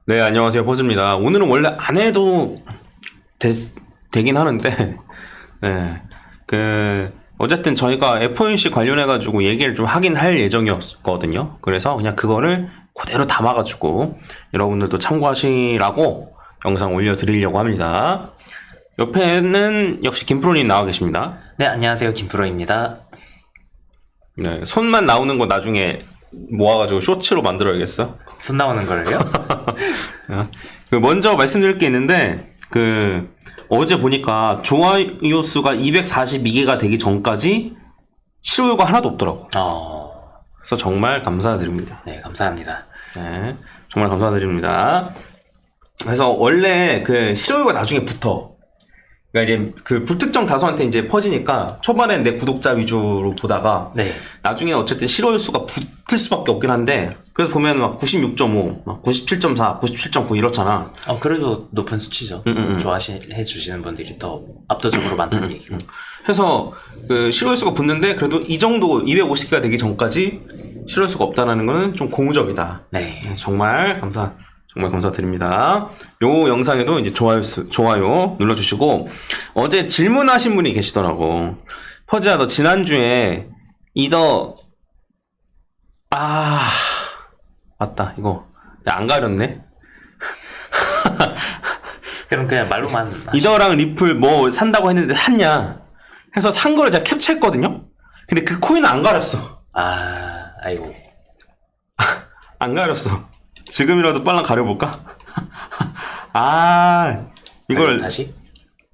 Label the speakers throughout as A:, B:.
A: 네, 안녕하세요. 포즈입니다. 오늘은 원래 안 해도 되긴 하는데, 네. 어쨌든 저희가 FOMC 관련해가지고 얘기를 좀 하긴 할 예정이었거든요. 그래서 그냥 그거를 그대로 담아가지고 여러분들도 참고하시라고 영상 올려드리려고 합니다. 옆에는 역시 김프로님 나와 계십니다.
B: 네, 안녕하세요. 김프로입니다.
A: 네, 손만 나오는 거 나중에 모아가지고 쇼츠로 만들어야겠어.
B: 손 나오는 걸요?
A: 먼저 말씀드릴 게 있는데, 어제 보니까 좋아요 수가 242개가 되기 전까지 실효가 하나도 없더라고. 그래서 정말 감사드립니다.
B: 네, 감사합니다.
A: 네, 정말 감사드립니다. 그래서 원래 실효가 나중에 붙어. 그러니까 이제 불특정 다수한테 이제 퍼지니까 초반엔 내 구독자 위주로 보다가
B: 네.
A: 나중에 어쨌든 실효 수가 붙을 수밖에 없긴 한데, 그래서 보면 막 96.5, 막 97.4, 97.9 이렇잖아.
B: 그래도 높은 수치죠. 좋아해 주시는 분들이 더 압도적으로 많다는 얘기고.
A: 해서 실효 수가 붙는데 그래도 이 정도 250개가 되기 전까지 실효 수가 없다는 거는 좀 고무적이다.
B: 네.
A: 정말 감사드립니다. 요 영상에도 이제 좋아요 눌러주시고, 어제 질문하신 분이 계시더라고. 퍼즈야, 너 지난주에 맞다. 이거 안 가렸네.
B: 그럼 그냥 말로만
A: 이더랑 리플 뭐 산다고 했는데 샀냐 해서 산 거를 제가 캡처했거든요. 근데 그 코인은 안 가렸어.
B: 아이고.
A: 안 가렸어. 지금이라도 빨랑 가려볼까? 이걸
B: 다시?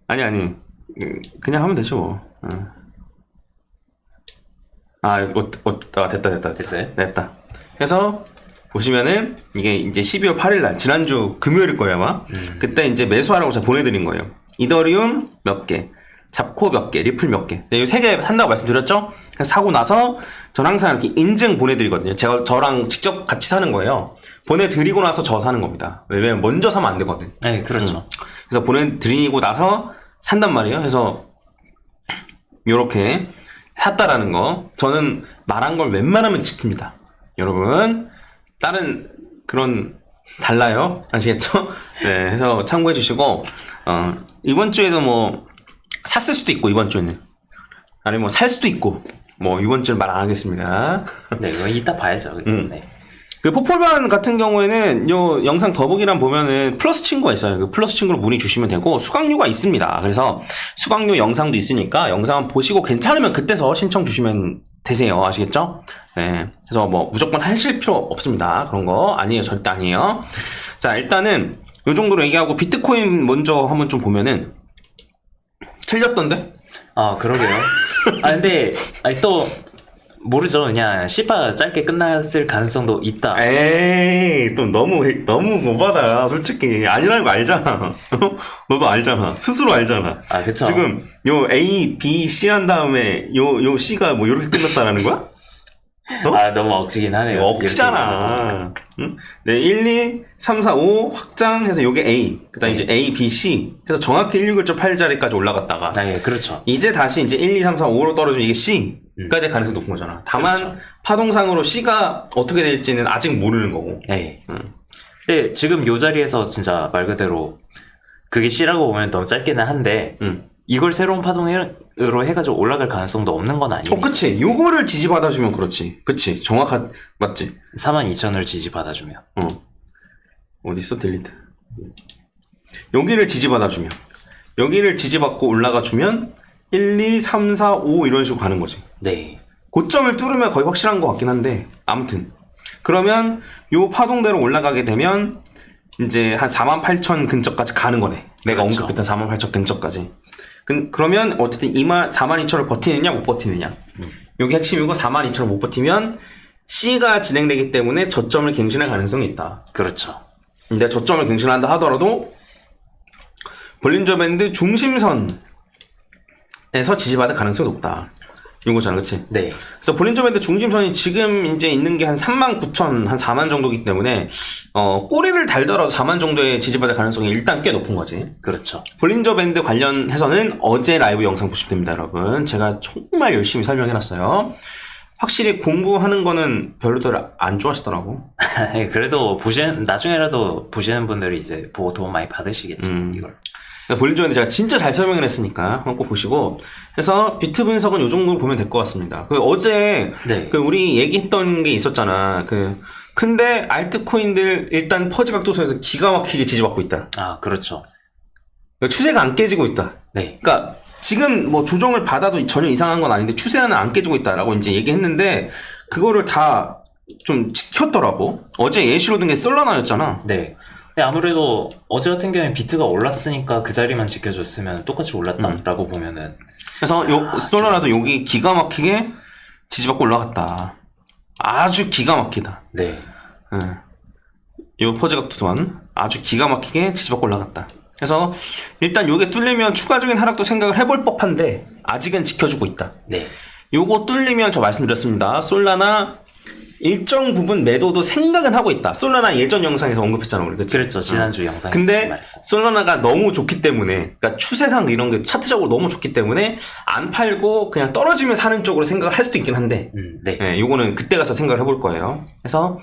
A: 아니 그냥 하면 되죠 뭐. 됐다.
B: 됐어요?
A: 됐다. 해서 보시면은 이게 이제 12월 8일 날, 지난주 금요일일 거예요 아마. 그때 이제 매수하라고 제가 보내드린 거예요. 이더리움 몇 개, 잡코 몇 개, 리플 몇 개. 이 세 개 한다고 말씀드렸죠? 그래서 사고 나서 전 항상 이렇게 인증 보내드리거든요. 제가 저랑 직접 같이 사는 거예요. 보내드리고 나서 저 사는 겁니다. 왜냐면 먼저 사면 안 되거든.
B: 네, 그렇죠.
A: 그래서 보내드리고 나서 산단 말이에요. 그래서 요렇게 샀다라는 거. 저는 말한 걸 웬만하면 지킵니다. 여러분, 다른 그런 달라요. 아시겠죠? 네, 해서 참고해 주시고, 이번 주에도 뭐 샀을 수도 있고, 이번 주에는 아니면 뭐 살 수도 있고, 뭐 이번 주는 말 안 하겠습니다.
B: 네, 이거 이따 봐야죠. 네.
A: 포폴반 같은 경우에는 요 영상 더보기란 보면은 플러스 친구가 있어요. 그 플러스 친구로 문의 주시면 되고, 수강료가 있습니다. 그래서 수강료 영상도 있으니까 영상 보시고 괜찮으면 그때서 신청 주시면 되세요. 아시겠죠? 네. 그래서 뭐 무조건 하실 필요 없습니다. 그런 거 아니에요. 절대 아니에요. 자, 일단은 요 정도로 얘기하고 비트코인 먼저 한번 좀 보면은 틀렸던데?
B: 그러게요. 근데 또 모르죠. 그냥 시파 짧게 끝났을 가능성도 있다.
A: 에이, 또 너무 오바다. 솔직히 아니라는 거 알잖아. 너도 알잖아. 스스로 알잖아.
B: 그쵸.
A: 지금 요 A, B, C 한 다음에 요 C가 뭐 이렇게 끝났다라는 거야?
B: 너무 억지긴 하네요.
A: 억지잖아. 응? 네, 1, 2, 3, 4, 5 확장해서 요게 A. 그 다음에
B: 네.
A: 이제 A, B, C. 해서 정확히 161.8자리까지 올라갔다가.
B: 예, 그렇죠.
A: 이제 다시 이제 1, 2, 3, 4, 5로 떨어지면 이게 C가 될 가능성이 높은 거잖아. 다만,
B: 그렇죠.
A: 파동상으로 C가 어떻게 될지는 아직 모르는 거고.
B: 네. 근데 지금 요 자리에서 진짜 말 그대로 그게 C라고 보면 너무 짧기는 한데, 이걸 새로운 파동으로 해가지고 올라갈 가능성도 없는 건 아니에요.
A: 그치. 요거를 지지받아주면 그렇지. 그치. 맞지.
B: 42,000을 지지받아주면.
A: 어딨어? 딜리트. 여기를 지지받아주면. 여기를 지지받고 올라가주면 1, 2, 3, 4, 5 이런 식으로 가는 거지.
B: 네.
A: 고점을 뚫으면 거의 확실한 것 같긴 한데, 아무튼. 그러면 요 파동대로 올라가게 되면 이제 한 48,000 근처까지 가는 거네. 내가
B: 그렇죠.
A: 언급했던 48,000 근처까지. 그러면 어쨌든 42,000을 버티느냐 못 버티느냐. 요게 핵심이고, 42,000을 못 버티면 C가 진행되기 때문에 저점을 갱신할 가능성이 있다.
B: 그렇죠.
A: 근데 저점을 갱신한다 하더라도 볼린저 밴드 중심선에서 지지받을 가능성이 높다. 이거잖아, 그치?
B: 네.
A: 그래서 볼린저 밴드 중심선이 지금 이제 있는 게 한 39,000, 한 4만 정도이기 때문에, 꼬리를 달더라도 4만 정도의 지지받을 가능성이 일단 꽤 높은 거지.
B: 그렇죠.
A: 볼린저 밴드 관련해서는 어제 라이브 영상 보시면 됩니다, 여러분. 제가 정말 열심히 설명해놨어요. 확실히 공부하는 거는 별로들 안 좋아하시더라고.
B: 그래도 나중에라도 보시는 분들이 이제 보고 도움 많이 받으시겠죠, 이걸.
A: 볼린저밴드 제가 진짜 잘 설명을 했으니까 한번 꼭 보시고 해서 비트 분석은 이 정도로 보면 될 것 같습니다. 어제
B: 네.
A: 우리 얘기했던 게 있었잖아. 근데 알트코인들 일단 퍼지 각도선에서 기가 막히게 지지받고 있다.
B: 아, 그렇죠.
A: 추세가 안 깨지고 있다.
B: 네.
A: 그러니까 지금 뭐 조정을 받아도 전혀 이상한 건 아닌데 추세는 안 깨지고 있다라고 이제 얘기했는데 그거를 다 좀 지켰더라고. 어제 예시로 든 게 솔라나였잖아.
B: 네. 근데 아무래도 어제 같은 경우에 비트가 올랐으니까 그 자리만 지켜줬으면 똑같이 올랐다라고 보면은.
A: 그래서 솔라나도 여기 기가 막히게 지지받고 올라갔다. 아주 기가 막히다.
B: 네.
A: 요 퍼지 각도선 아주 기가 막히게 지지받고 올라갔다. 그래서 일단 요게 뚫리면 추가적인 하락도 생각을 해볼 법한데 아직은 지켜주고 있다.
B: 네.
A: 요거 뚫리면 저 말씀드렸습니다. 솔라나 일정 부분 매도도 생각은 하고 있다. 솔라나 예전 영상에서 언급했잖아, 우리. 그치?
B: 그랬죠. 지난주 영상에서.
A: 근데 솔라나가 너무 좋기 때문에, 그러니까 추세상 이런 게 차트적으로 너무 좋기 때문에 안 팔고 그냥 떨어지면 사는 쪽으로 생각을 할 수도 있긴 한데,
B: 네.
A: 요거는 그때 가서 생각을 해볼 거예요. 그래서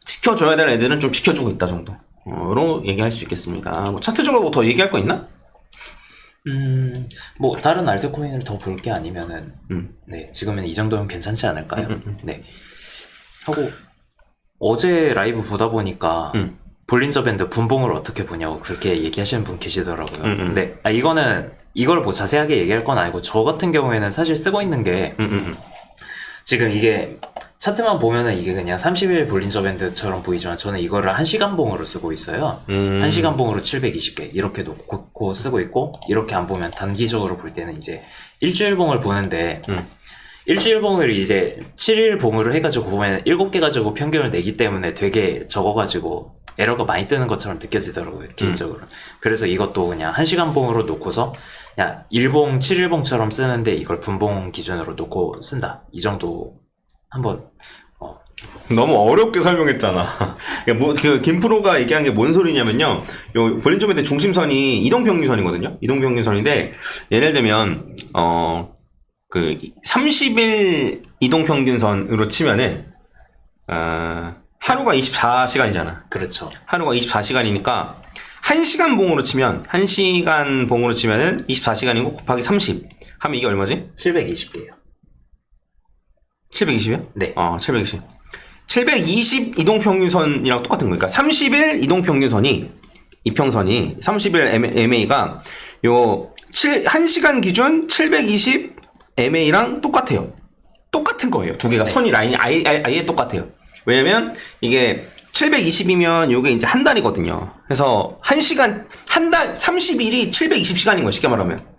A: 지켜줘야 될 애들은 좀 지켜주고 있다 정도로 얘기할 수 있겠습니다. 뭐 차트적으로 뭐 더 얘기할 거 있나?
B: 뭐 다른 알트코인을 더 볼 게 아니면은 네, 지금은 이 정도면 괜찮지 않을까요? 네. 하고 어제 라이브 보다 보니까 볼린저 밴드 분봉을 어떻게 보냐고 그렇게 얘기하시는 분 계시더라고요. 네. 이걸 뭐 자세하게 얘기할 건 아니고 저 같은 경우에는 사실 쓰고 있는 게 지금 이게 차트만 보면은 이게 그냥 30일 볼린저 밴드처럼 보이지만 저는 이거를 1시간 봉으로 쓰고 있어요. 1시간 봉으로 720개 이렇게 놓고 쓰고 있고, 이렇게 안 보면 단기적으로 볼 때는 이제 일주일 봉을 보는데 일주일 봉을 이제 7일 봉으로 해가지고 보면 7개 가지고 평균을 내기 때문에 되게 적어가지고 에러가 많이 뜨는 것처럼 느껴지더라고요, 개인적으로. 그래서 이것도 그냥 1시간 봉으로 놓고서 그냥 1봉, 7일봉처럼 쓰는데 이걸 분봉 기준으로 놓고 쓴다. 이 정도 한번.
A: 너무 어렵게 설명했잖아. 김프로가 얘기한 게 뭔 소리냐면요. 요 볼린저 밴드 중심선이 이동평균선이거든요. 이동평균선인데 예를 들면 30일 이동평균선으로 치면은 하루가 24시간이잖아.
B: 그렇죠.
A: 하루가 24시간이니까 1시간 봉으로 치면 1시간 봉으로 치면은 24시간이고 곱하기 30 하면 이게 얼마지?
B: 720개예요.
A: 720이요?
B: 네.
A: 720. 720 이동평균선이랑 똑같은 거니까 30일 이동평균선이 이평선이 30일 MA가 요 1시간 기준 720 MA랑 똑같아요. 똑같은 거예요. 두 개가 선이 라인이 아예 똑같아요. 왜냐면 이게 720이면 요게 이제 한 달이거든요. 그래서 30일이 720시간인 거예요. 쉽게 말하면.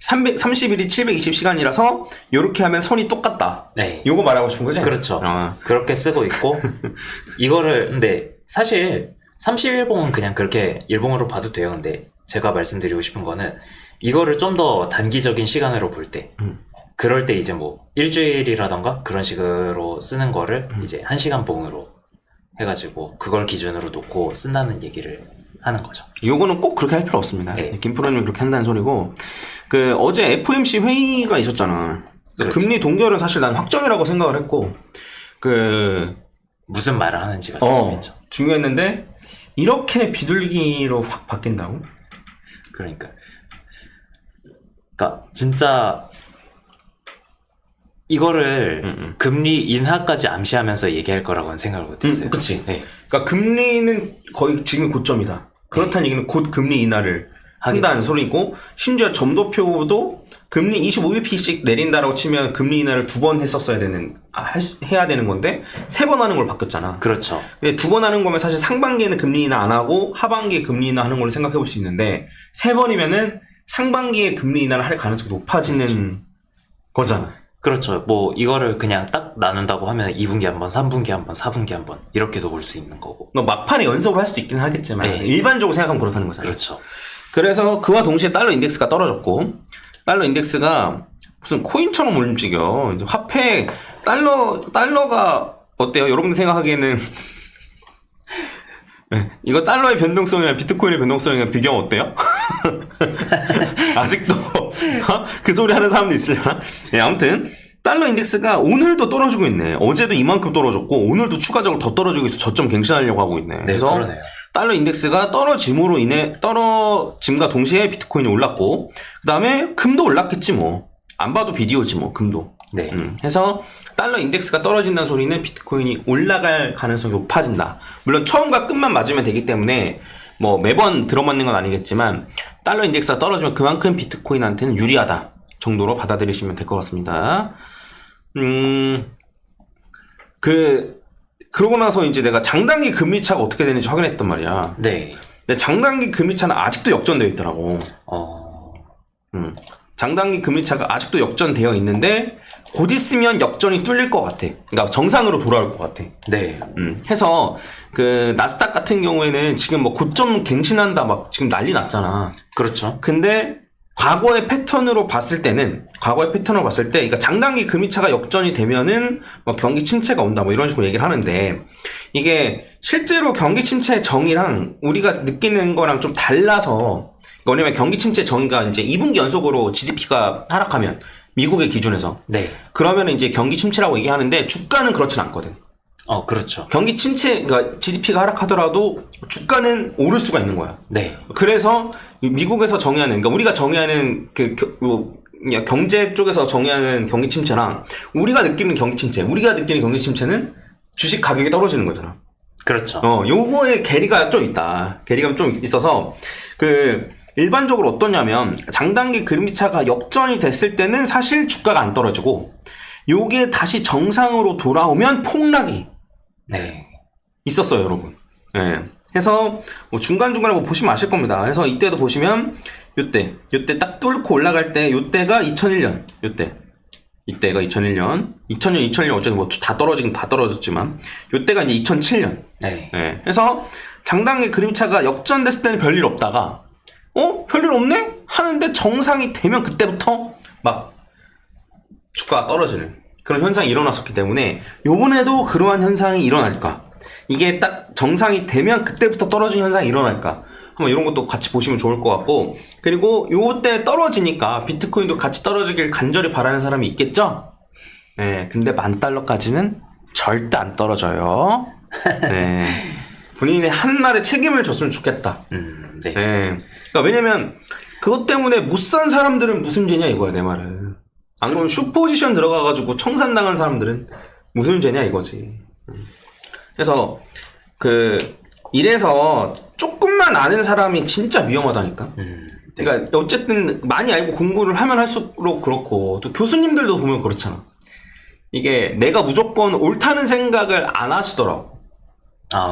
A: 30일이 720시간이라서 요렇게 하면 선이 똑같다.
B: 네.
A: 요거 말하고 싶은 거지?
B: 그렇죠. 그렇게 쓰고 있고 이거를 근데 사실 31봉은 그냥 그렇게 일봉으로 봐도 돼요. 근데 제가 말씀드리고 싶은 거는 이거를 좀 더 단기적인 시간으로 볼 때 그럴 때 이제 뭐 일주일이라던가 그런 식으로 쓰는 거를 이제 1시간 봉으로 해가지고 그걸 기준으로 놓고 쓴다는 얘기를 하는 거죠.
A: 요거는 꼭 그렇게 할 필요 없습니다.
B: 네.
A: 김프로님이 그렇게 한다는 소리고, 어제 FOMC 회의가 있었잖아.
B: 그렇죠.
A: 금리 동결은 사실 난 확정이라고 생각을 했고,
B: 무슨 말을 하는지가 중요했죠.
A: 중요했는데, 이렇게 비둘기로 확 바뀐다고?
B: 그러니까 진짜 이거를 금리 인하까지 암시하면서 얘기할 거라고는 생각을 못했어요.
A: 그치.
B: 네.
A: 그러니까 금리는 거의 지금 고점이다. 그렇다는 얘기는 곧 금리 인하를 한다는 소리고, 심지어 점도표도 금리 25bp씩 내린다라고 치면 금리 인하를 2번 했었어야 되는, 해야 되는 건데, 3번 하는 걸로 바뀌었잖아.
B: 그렇죠.
A: 2번 하는 거면 사실 상반기에는 금리 인하 안 하고, 하반기에 금리 인하 하는 걸로 생각해 볼 수 있는데, 3번이면은 상반기에 금리 인하를 할 가능성이 높아지는 거잖아.
B: 그렇죠. 뭐 이거를 그냥 딱 나눈다고 하면 2분기 한 번, 3분기 한 번, 4분기 한 번 이렇게도 볼 수 있는 거고.
A: 너 막판에 연속으로 할 수도 있긴 하겠지만
B: 네.
A: 일반적으로 생각하면 그렇다는 거잖아.
B: 그렇죠.
A: 그래서 그와 동시에 달러 인덱스가 떨어졌고, 달러 인덱스가 무슨 코인처럼 움직여. 이제 화폐 달러가 어때요? 여러분들 생각하기에는 이거 달러의 변동성이랑 비트코인의 변동성이랑 비교하면 어때요? 아직도 그 소리 하는 사람도 있으려나? 네, 아무튼 달러 인덱스가 오늘도 떨어지고 있네. 어제도 이만큼 떨어졌고 오늘도 추가적으로 더 떨어지고 있어. 저점 갱신하려고 하고 있네.
B: 네,
A: 그래서
B: 그러네요.
A: 달러 인덱스가 떨어짐과 동시에 비트코인이 올랐고 그다음에 금도 올랐겠지 뭐. 안 봐도 비디오지 뭐 금도.
B: 네.
A: 해서 달러 인덱스가 떨어진다는 소리는 비트코인이 올라갈 가능성이 높아진다. 물론 처음과 끝만 맞으면 되기 때문에 뭐 매번 들어맞는 건 아니겠지만 달러 인덱스가 떨어지면 그만큼 비트코인한테는 유리하다 정도로 받아들이시면 될 것 같습니다. 그러고 나서 이제 내가 장단기 금리 차가 어떻게 되는지 확인했단 말이야.
B: 네.
A: 근데 장단기 금리 차는 아직도 역전되어 있더라고. 장단기 금리 차가 아직도 역전되어 있는데 곧 있으면 역전이 뚫릴 것 같아. 그러니까 정상으로 돌아올 것 같아.
B: 네.
A: 해서 그 나스닥 같은 경우에는 지금 뭐 고점 갱신한다 막 지금 난리 났잖아.
B: 그렇죠.
A: 근데 과거의 패턴으로 봤을 때, 그러니까 장단기 금리차가 역전이 되면은 뭐 경기 침체가 온다 뭐 이런 식으로 얘기를 하는데 이게 실제로 경기 침체의 정의랑 우리가 느끼는 거랑 좀 달라서 왜냐면 경기 침체 정의가 이제 2분기 연속으로 GDP가 하락하면 미국의 기준에서 그러면 이제 경기 침체라고 얘기하는데 주가는 그렇진 않거든.
B: 그렇죠.
A: 경기 침체, 그러니까 GDP가 하락하더라도 주가는 오를 수가 있는 거야.
B: 네.
A: 그래서 미국에서 정의하는, 그러니까 우리가 정의하는 경제 쪽에서 정의하는 경기 침체랑 우리가 느끼는 경기 침체는 주식 가격이 떨어지는 거잖아.
B: 그렇죠.
A: 요거에 괴리가 좀 있다. 괴리가 좀 있어서 일반적으로 어떠냐면 장단기 금리차가 역전이 됐을 때는 사실 주가가 안 떨어지고 요게 다시 정상으로 돌아오면 폭락이 있었어요, 여러분. 네. 해서 뭐 중간중간에 뭐 보시면 아실 겁니다. 그래서 이때도 보시면 요때 딱 뚫고 올라갈 때 요때가 2001년 이때가 2001년 어쨌든 뭐 다 떨어지긴 다 떨어졌지만 요때가 이제 2007년. 네. 그래서 장단기 금리차가 역전됐을 때는 별일 없다가 별일 없네? 하는데 정상이 되면 그때부터 막 주가가 떨어지는 그런 현상이 일어났었기 때문에 요번에도 그러한 현상이 일어날까? 이게 딱 정상이 되면 그때부터 떨어지는 현상이 일어날까? 한번 이런 것도 같이 보시면 좋을 것 같고 그리고 요때 떨어지니까 비트코인도 같이 떨어지길 간절히 바라는 사람이 있겠죠? 네, 근데 $10,000까지는 절대 안 떨어져요. 네. 본인의 한 말에 책임을 졌으면 좋겠다.
B: 네.
A: 그러니까 왜냐면 그것 때문에 못 산 사람들은 무슨 죄냐 이거야 내 말은. 안 그러면 슈퍼지션 들어가가지고 청산당한 사람들은 무슨 죄냐 이거지. 그래서 이래서 조금만 아는 사람이 진짜 위험하다니까. 그러니까 어쨌든 많이 알고 공부를 하면 할수록 그렇고 또 교수님들도 보면 그렇잖아. 이게 내가 무조건 옳다는 생각을 안 하시더라고.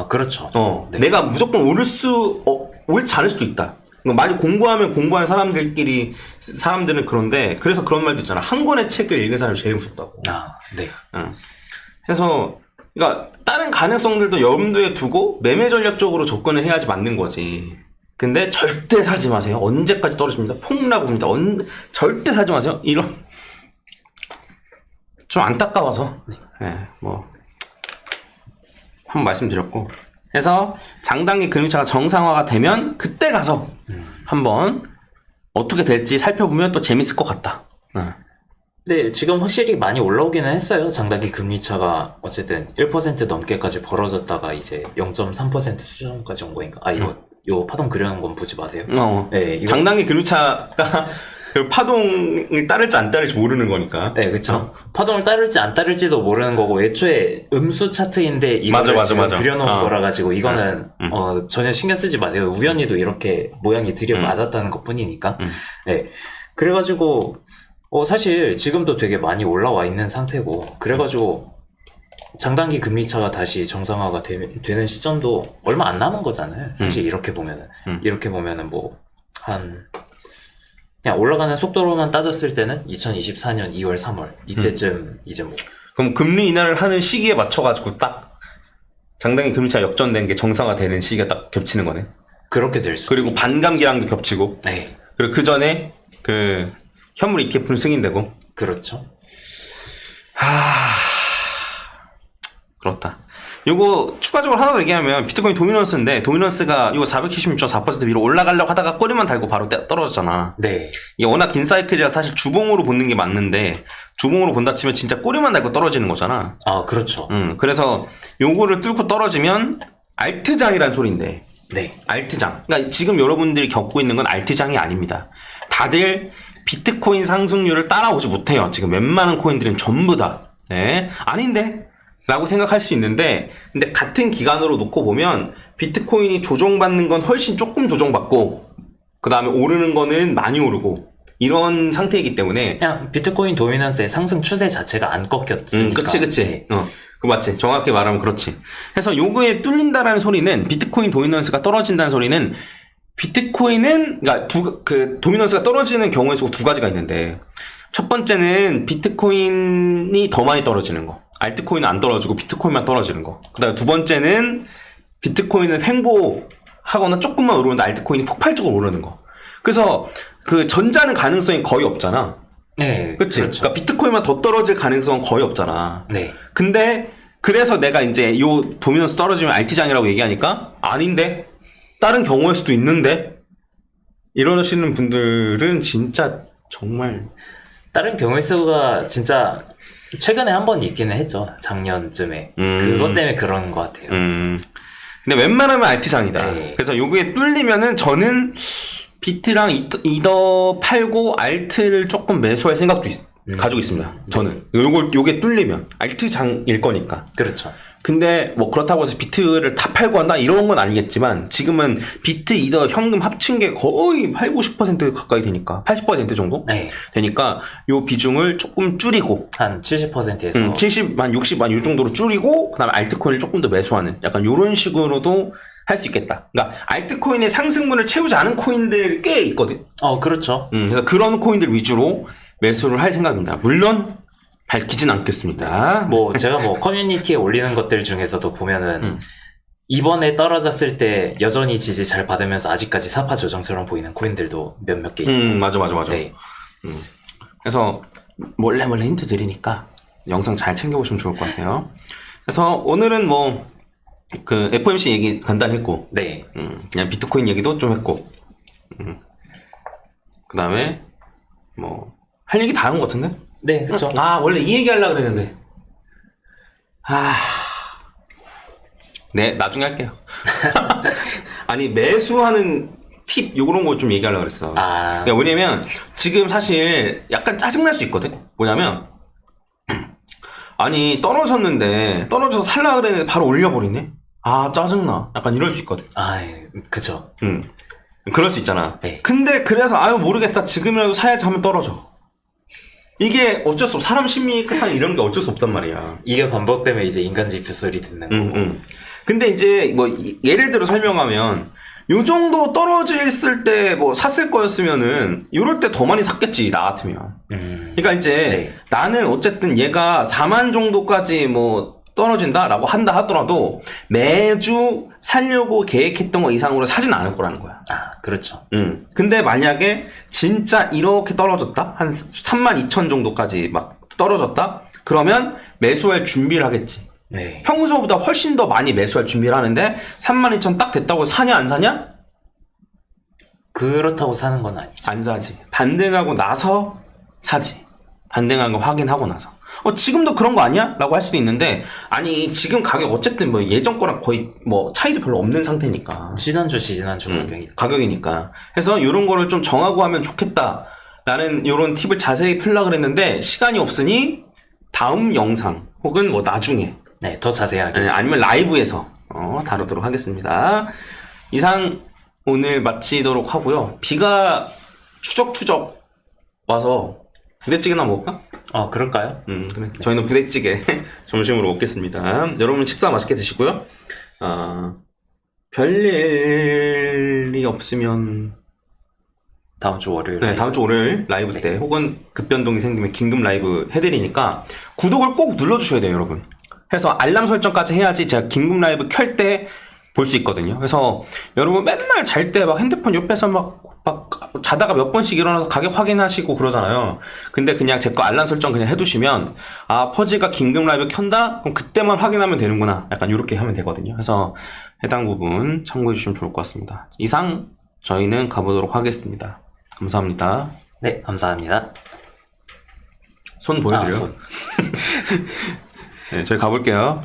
B: 그렇죠.
A: 내가 무조건 옳지 않을 수도 있다. 많이 공부하면 공부한 사람들은 그런데, 그래서 그런 말도 있잖아. 한 권의 책을 읽은 사람이 제일 무섭다고.
B: 네.
A: 그래서, 그러니까, 다른 가능성들도 염두에 두고 매매 전략적으로 접근을 해야지 맞는 거지. 근데 절대 사지 마세요. 언제까지 떨어집니다. 폭락 옵니다. 절대 사지 마세요. 좀 안타까워서. 한번 말씀드렸고. 해서 장단기 금리차가 정상화가 되면 그때 가서 한번 어떻게 될지 살펴보면 또 재밌을 것 같다.
B: 네, 지금 확실히 많이 올라오기는 했어요. 장단기 금리차가 어쨌든 1% 넘게까지 벌어졌다가 이제 0.3% 수준까지 온 거니까. 요 파동 그려놓은 건 보지 마세요.
A: 네, 장단기 금리차가 그 파동을 따를지 안 따를지 모르는 거니까.
B: 네, 그쵸. 파동을 따를지 안 따를지도 모르는 거고, 애초에 음수 차트인데 이거를 지금 그려놓은 거라 가지고 이거는 전혀 신경 쓰지 마세요. 우연히도 이렇게 모양이 들여맞았다는 것 뿐이니까. 네. 그래가지고 사실 지금도 되게 많이 올라와 있는 상태고, 그래가지고 장단기 금리차가 다시 정상화가 되는 시점도 얼마 안 남은 거잖아요. 사실 이렇게 보면은 뭐 그냥 올라가는 속도로만 따졌을 때는 2024년 2월, 3월 이때쯤 이제 뭐
A: 그럼 금리 인하를 하는 시기에 맞춰가지고 딱 장단기 금리차 역전된 게 정상화되는 시기가 딱 겹치는 거네.
B: 그렇게 될 수.
A: 그리고 반감기랑도 겹치고.
B: 네.
A: 그리고 그 전에 현물 ETF 승인되고.
B: 그렇죠.
A: 그렇다. 요거 추가적으로 하나 더 얘기하면 비트코인 도미넌스인데 도미넌스가 이거 476.4% 위로 올라가려고 하다가 꼬리만 달고 바로 떨어졌잖아.
B: 네.
A: 이게 워낙 긴 사이클이라 사실 주봉으로 보는 게 맞는데 주봉으로 본다 치면 진짜 꼬리만 달고 떨어지는 거잖아.
B: 아, 그렇죠.
A: 그래서 요거를 뚫고 떨어지면 알트장이란 소리인데.
B: 네.
A: 알트장. 그러니까 지금 여러분들이 겪고 있는 건 알트장이 아닙니다. 다들 비트코인 상승률을 따라오지 못해요. 지금 웬만한 코인들은 전부 다. 네. 아닌데? 라고 생각할 수 있는데, 근데 같은 기간으로 놓고 보면 비트코인이 조정받는 건 훨씬 조금 조정받고, 그 다음에 오르는 거는 많이 오르고, 이런 상태이기 때문에.
B: 그냥 비트코인 도미넌스의 상승 추세 자체가 안 꺾였으니까.
A: 그치.
B: 네.
A: 그 맞지. 정확히 말하면 그렇지. 그래서 요거에 뚫린다라는 소리는, 비트코인 도미넌스가 떨어진다는 소리는, 비트코인은, 그러니까 도미넌스가 떨어지는 경우의 수가 두 가지가 있는데, 첫 번째는 비트코인이 더 많이 떨어지는 거. 알트코인은 안 떨어지고 비트코인만 떨어지는 거. 그 다음에 두 번째는 비트코인은 횡보하거나 조금만 오르는데 알트코인이 폭발적으로 오르는 거. 그래서 그 전자는 가능성이 거의 없잖아.
B: 네.
A: 그치?
B: 그렇죠.
A: 그러니까 비트코인만 더 떨어질 가능성은 거의 없잖아.
B: 네.
A: 근데 그래서 내가 이제 요 도미넌스 떨어지면 알트장이라고 얘기하니까 아닌데? 다른 경우일 수도 있는데? 이러시는 분들은 진짜 정말
B: 다른 경우의 수가 진짜 최근에 한 번 있기는 했죠. 작년쯤에. 그것 때문에 그런 것 같아요.
A: 근데 웬만하면 알트장이다.
B: 네.
A: 그래서 요게 뚫리면은 저는 비트랑 이더 팔고 알트를 조금 매수할 생각도 가지고 있습니다. 저는. 요게 뚫리면 알트장일 거니까.
B: 그렇죠.
A: 근데 뭐 그렇다고 해서 비트를 다 팔고 한다 이런 건 아니겠지만 지금은 비트 이더 현금 합친 게 거의 8, 90% 가까이 되니까 80% 정도
B: 네.
A: 되니까 요 비중을 조금 줄이고
B: 한 70%에서
A: 70만 60만 요 정도로 줄이고 그다음에 알트코인을 조금 더 매수하는 약간 요런 식으로도 할 수 있겠다. 그러니까 알트코인의 상승분을 채우지 않은 코인들 꽤 있거든.
B: 그렇죠.
A: 그래서 그런 코인들 위주로 매수를 할 생각입니다. 물론 밝히진 않겠습니다.
B: 뭐 제가 뭐 커뮤니티에 올리는 것들 중에서도 보면은 이번에 떨어졌을 때 여전히 지지 잘 받으면서 아직까지 사파 조정처럼 보이는 코인들도 몇몇 개 있고.
A: 맞아.
B: 네.
A: 그래서 몰래 힌트 드리니까 영상 잘 챙겨보시면 좋을 것 같아요. 그래서 오늘은 뭐 그 FOMC 얘기 간단히 했고,
B: 네.
A: 그냥 비트코인 얘기도 좀 했고, 그 다음에 뭐 할 얘기 다 한 것 같은데?
B: 네, 그렇죠.
A: 원래 이 얘기 하려고 그랬는데. 네, 나중에 할게요. 아니, 매수하는 팁, 요런 거 좀 얘기하려고 그랬어. 그러니까 왜냐면, 지금 사실 약간 짜증날 수 있거든? 뭐냐면, 아니, 떨어져서 살라 그랬는데 바로 올려버리네? 짜증나. 약간 이럴 수 있거든.
B: 그쵸.
A: 그럴 수 있잖아.
B: 네.
A: 근데 그래서, 모르겠다. 지금이라도 사야지 하면 떨어져. 이게 어쩔 수 없어. 사람 심리 상 이런 게 어쩔 수 없단 말이야.
B: 이게 반복되면 이제 인간 지표 소리 듣는 거고.
A: 근데 이제 뭐 예를 들어 설명하면 요 정도 떨어졌을 때 뭐 샀을 거였으면은 요럴 때 더 많이 샀겠지 나 같으면. 그러니까 이제 나는 어쨌든 얘가 4만 정도까지 뭐 떨어진다라고 한다 하더라도 매주 살려고 계획했던 거 이상으로 사진 않을 거라는 거야.
B: 그렇죠.
A: 근데 만약에 진짜 이렇게 떨어졌다? 한 32,000 정도까지 막 떨어졌다? 그러면 매수할 준비를 하겠지.
B: 네.
A: 평소보다 훨씬 더 많이 매수할 준비를 하는데 32,000 딱 됐다고 사냐 안 사냐?
B: 그렇다고 사는 건 아니죠.
A: 안 사지. 반등하고 나서 사지. 반등한 거 확인하고 나서. 지금도 그런 거 아니야? 라고 할 수도 있는데, 아니, 지금 가격 어쨌든 뭐 예전 거랑 거의 뭐 차이도 별로 없는 상태니까.
B: 지난주
A: 가격이니까. 그래서 이런 거를 좀 정하고 하면 좋겠다. 라는 이런 팁을 자세히 풀라 그랬는데, 시간이 없으니 다음 영상 혹은 뭐 나중에.
B: 네, 더 자세하게.
A: 아니면 라이브에서 다루도록 하겠습니다. 이상 오늘 마치도록 하고요. 비가 추적추적 와서 부대찌개나 먹을까?
B: 그럴까요?
A: 그래. 저희는 부대찌개 점심으로 먹겠습니다. 여러분 식사 맛있게 드시고요. 별일이 없으면
B: 다음 주 월요일.
A: 네, 다음 주 월요일 라이브 때 혹은 급변동이 생기면 긴급 라이브 해드리니까 구독을 꼭 눌러주셔야 돼요, 여러분. 해서 알람 설정까지 해야지 제가 긴급 라이브 켤 때 볼 수 있거든요. 그래서 여러분 맨날 잘 때 막 핸드폰 옆에서 막 자다가 몇 번씩 일어나서 가격 확인하시고 그러잖아요. 근데 그냥 제 거 알람 설정 그냥 해두시면 퍼지가 긴급 라이브 켠다? 그럼 그때만 확인하면 되는구나. 약간 이렇게 하면 되거든요. 그래서 해당 부분 참고해 주시면 좋을 것 같습니다. 이상 저희는 가보도록 하겠습니다. 감사합니다.
B: 네, 감사합니다.
A: 손 보여드려요.
B: 손.
A: 네, 저희 가볼게요.